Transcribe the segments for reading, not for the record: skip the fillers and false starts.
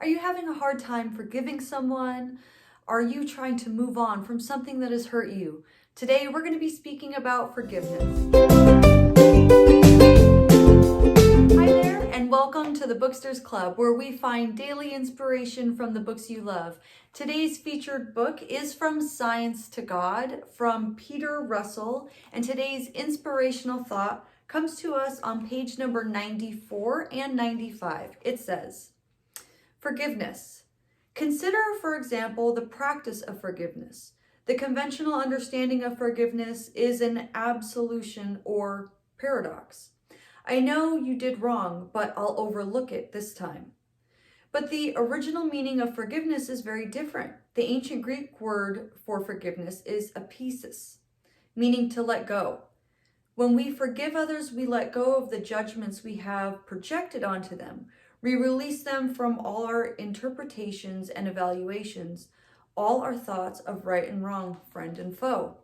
Are you having a hard time forgiving someone? Are you trying to move on from something that has hurt you? Today, we're going to be speaking about forgiveness. Hi there, and welcome to the Booksters Club, where we find daily inspiration from the books you love. Today's featured book is From Science to God from Peter Russell, and today's inspirational thought comes to us on page number 94 and 95. It says, forgiveness. Consider, for example, the practice of forgiveness. The conventional understanding of forgiveness is an absolution or paradox. I know you did wrong, but I'll overlook it this time. But the original meaning of forgiveness is very different. The ancient Greek word for forgiveness is apiesis, meaning to let go. When we forgive others, we let go of the judgments we have projected onto them. We release them from all our interpretations and evaluations, all our thoughts of right and wrong, friend and foe.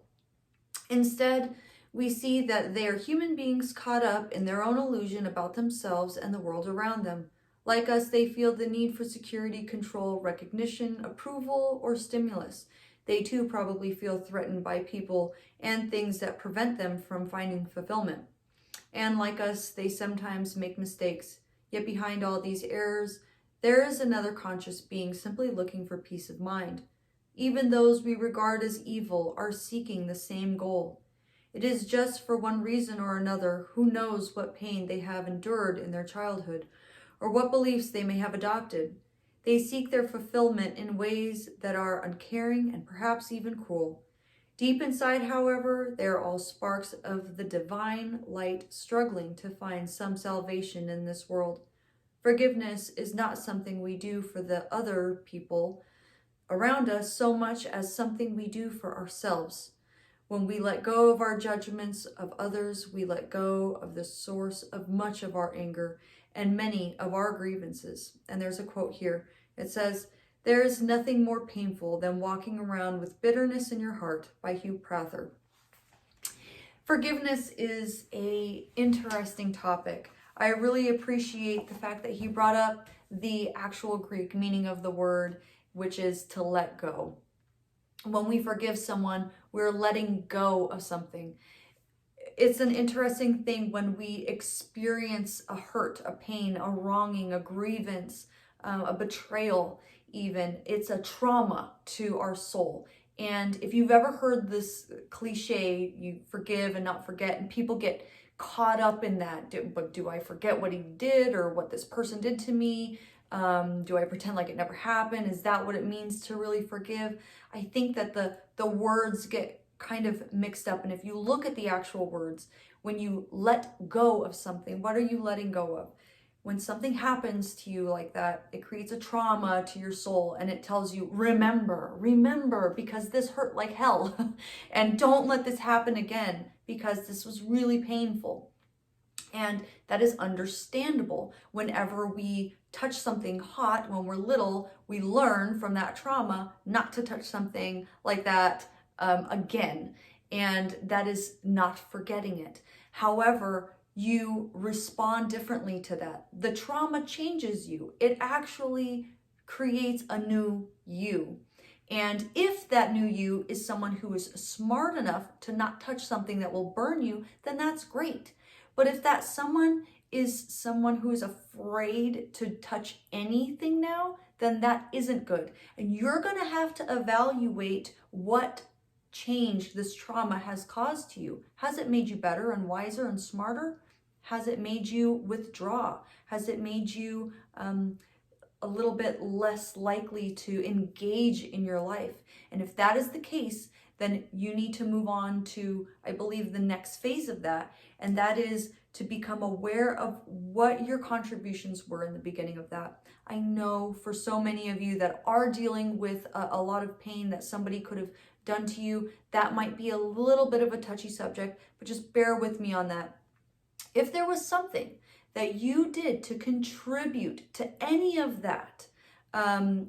Instead, we see that they are human beings caught up in their own illusion about themselves and the world around them. Like us, they feel the need for security, control, recognition, approval, or stimulus. They too probably feel threatened by people and things that prevent them from finding fulfillment. And like us, they sometimes make mistakes. Yet behind all these errors, there is another conscious being simply looking for peace of mind. Even those we regard as evil are seeking the same goal. It is just for one reason or another, who knows what pain they have endured in their childhood, or what beliefs they may have adopted. They seek their fulfillment in ways that are uncaring and perhaps even cruel. Deep inside, however, they are all sparks of the divine light struggling to find some salvation in this world. Forgiveness is not something we do for the other people around us so much as something we do for ourselves. When we let go of our judgments of others, we let go of the source of much of our anger and many of our grievances. And there's a quote here. It says, "There is nothing more painful than walking around with bitterness in your heart," by Hugh Prather. Forgiveness is an interesting topic. I really appreciate the fact that he brought up the actual Greek meaning of the word, which is to let go. When we forgive someone, we're letting go of something. It's an interesting thing when we experience a hurt, a pain, a wronging, a grievance, a betrayal even. It's a trauma to our soul. And if you've ever heard this cliche, you forgive and not forget, and people get caught up in that. But do I forget what he did or what this person did to me? Do I pretend like it never happened? Is that what it means to really forgive? I think that the words get kind of mixed up. And if you look at the actual words, when you let go of something, what are you letting go of? When something happens to you like that, it creates a trauma to your soul and it tells you, remember, because this hurt like hell. And don't let this happen again because this was really painful. And that is understandable. Whenever we touch something hot when we're little, we learn from that trauma not to touch something like that again. And that is not forgetting it. However, you respond differently to that. The trauma changes you. It actually creates a new you. And if that new you is someone who is smart enough to not touch something that will burn you, then that's great. But if that someone is someone who is afraid to touch anything now, then that isn't good. And you're going to have to evaluate what change this trauma has caused to you. Has it made you better and wiser and smarter? Has it made you withdraw? Has it made you a little bit less likely to engage in your life? And if that is the case, then you need to move on to, I believe, the next phase of that. And that is to become aware of what your contributions were in the beginning of that. I know for so many of you that are dealing with a lot of pain that somebody could have done to you, that might be a little bit of a touchy subject, but just bear with me on that. If there was something that you did to contribute to any of that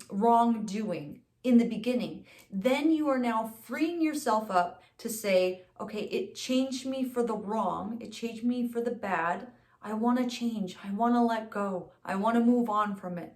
wrongdoing in the beginning, then you are now freeing yourself up to say, okay, it changed me for the wrong, it changed me for the bad. I want to change. I want to let go. I want to move on from it.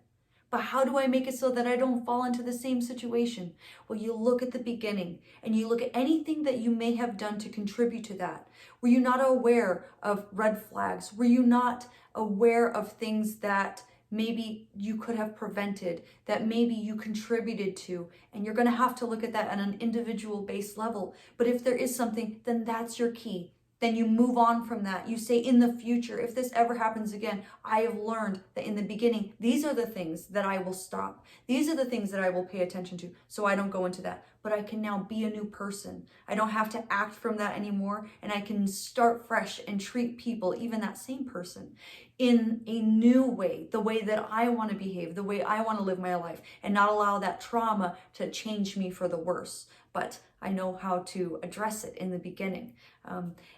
But how do I make it so that I don't fall into the same situation? Well, you look at the beginning and you look at anything that you may have done to contribute to that. Were you not aware of red flags? Were you not aware of things that maybe you could have prevented, that maybe you contributed to? And you're going to have to look at that on an individual based level. But if there is something, then that's your key. Then you move on from that. You say, in the future, if this ever happens again, I have learned that in the beginning, these are the things that I will stop. These are the things that I will pay attention to, so I don't go into that. But I can now be a new person. I don't have to act from that anymore, and I can start fresh and treat people, even that same person, in a new way, the way that I want to behave, the way I want to live my life, and not allow that trauma to change me for the worse. But I know how to address it in the beginning.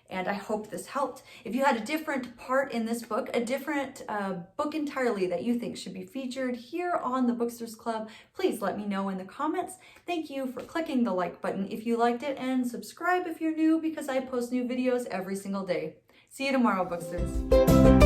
And I hope this helped. If you had a different part in this book, a different book entirely that you think should be featured here on the Booksters Club, please let me know in the comments. Thank you for clicking the like button if you liked it, and subscribe if you're new, because I post new videos every single day. See you tomorrow, Booksters.